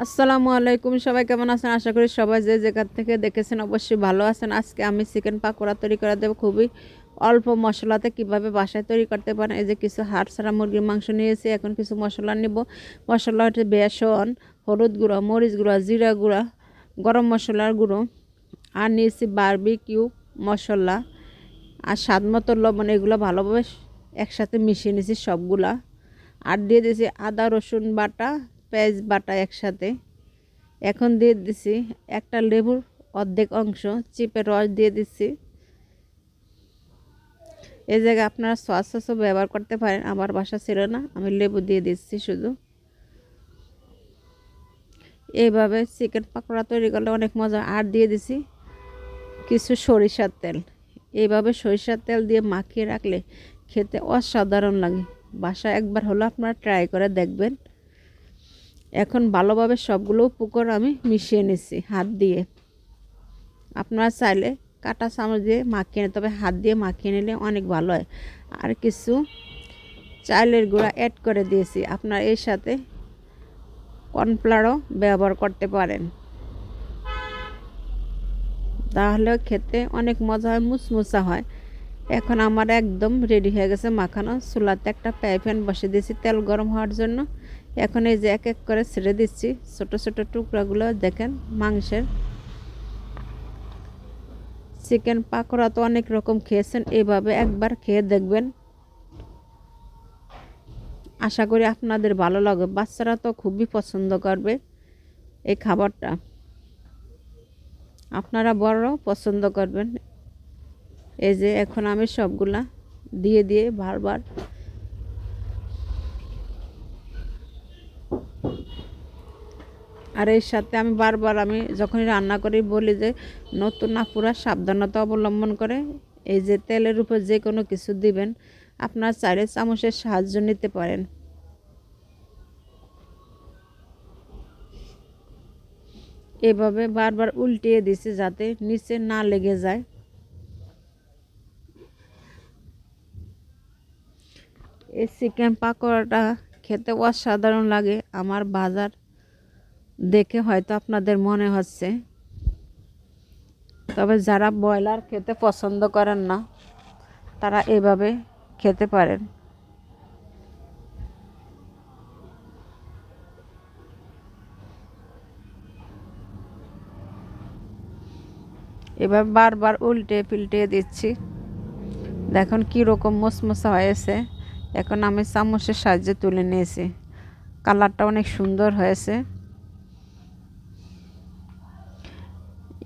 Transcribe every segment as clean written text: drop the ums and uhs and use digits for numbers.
আসসালামু আলাইকুম, সবাই কেমন আছেন? আশা করি সবাই যে যেখান থেকে দেখেছেন অবশ্যই ভালো আছেন। আজকে আমি চিকেন পাকোড়া তৈরি করে দেবো খুবই অল্প মশলাতে কিভাবে বাসায় তৈরি করতে পারেন। এই যে কিছু হাড় ছাড়া মুরগির মাংস নিয়েছি। এখন কিছু মশলা নিব। মশলা হচ্ছে বেসন, হলুদ গুঁড়ো, মরিচ গুঁড়ো, জিরা গুঁড়া, গরম মশলার গুঁড়ো, আর নিয়েছি বারবিকিউ মশলা আর স্বাদ মতো লবণ। এগুলো ভালোভাবে একসাথে মিশিয়ে নিয়েছি সবগুলা। আর দিয়ে দিয়েছি আদা রসুন বাটা, পেঁয়াজ বাটা একসাথে। এখন দিয়ে দিছি একটা লেবুর অর্ধেক অংশ চিপে রস দিয়ে দিচ্ছি। এই জায়গায় আপনারা সসও ব্যবহার করতে পারেন, আমার বাসা ছিল না, আমি লেবু দিয়ে দিচ্ছি শুধু। এইভাবে চিকেন পাকোড়া তৈরি করলে অনেক মজা। আর দিয়ে দিছি কিছু সরিষার তেল। এইভাবে সরিষার তেল দিয়ে মাখিয়ে রাখলে খেতে অসাধারণ লাগে। বাসা একবার হলো আপনারা ট্রাই করে দেখবেন। এখন ভালোভাবে সবগুলো উপকরণ আমি মিশিয়ে নিচ্ছি হাত দিয়ে। আপনারা চাইলে কাঁটা চামচ দিয়ে মাখিয়ে নিতে, তবে হাত দিয়ে মাখিয়ে নিলে অনেক ভালো হয়। আর কিছু চালের গুঁড়া অ্যাড করে দিয়েছি। আপনারা এর সাথে কর্নফ্লাওয়ারও ব্যবহার করতে পারেন, তাহলে খেতে অনেক মজা হয়, মুচমুচা হয়। এখন আমার একদম রেডি হয়ে গেছে মাখানো। চুলাতে একটা প্যান বসিয়ে দিয়েছি তেল গরম হওয়ার জন্য। এখন এই যে এক এক করে ছেড়ে দিচ্ছি ছোট ছোট টুকরাগুলো। দেখেন মাংসের চিকেন পাকোড়া তো অনেক রকম খেয়েছেন, এভাবে একবার খেয়ে দেখবেন। আশা করি আপনাদের ভালো লাগবে। বাচ্চারা তো খুবই পছন্দ করবে এই খাবারটা, আপনারা বড়রাও পছন্দ করবেন। এই যে এখন আমি সবগুলা দিয়ে দিয়ে বারবার আর এর সাথে আমি বারবার যখনই রান্না করি বলি যে নতুন আপুরা সাবধানতা অবলম্বন করে এই যে তেলের উপর যে কোনো কিছু দিবেন, আপনার চাইলে চামচের সাহায্য নিতে পারেন। এভাবে বারবার উল্টিয়ে দিছি যাতে নিচে না লেগে যায়। এই চিকেন পাকোড়াটা খেতে অসাধারণ লাগে। আমার বাজার দেখে হয়তো আপনাদের মনে হচ্ছে, তবে যারা ব্রয়লার খেতে পছন্দ করেন না তারা এভাবে খেতে পারেন। এবার বারবার উল্টে পিল্টে দিচ্ছি। দেখুন কীরকম মশমশা হয়েছে। এখন আমি চামচের সাহায্যে তুলে নিয়েছি। কালারটা অনেক সুন্দর হয়েছে।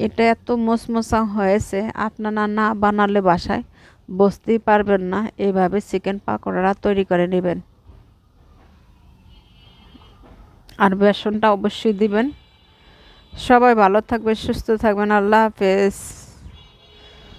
এটা এত মশমশা হয়েছে, আপনারা না বানালে বাসায় বুঝতেই পারবেন না। এইভাবে চিকেন পাকোড়া তৈরি করে নেবেন। আর বেসনটা অবশ্যই দিবেন। সবাই ভালো থাকবেন, সুস্থ থাকবেন। আল্লাহ হাফেজ।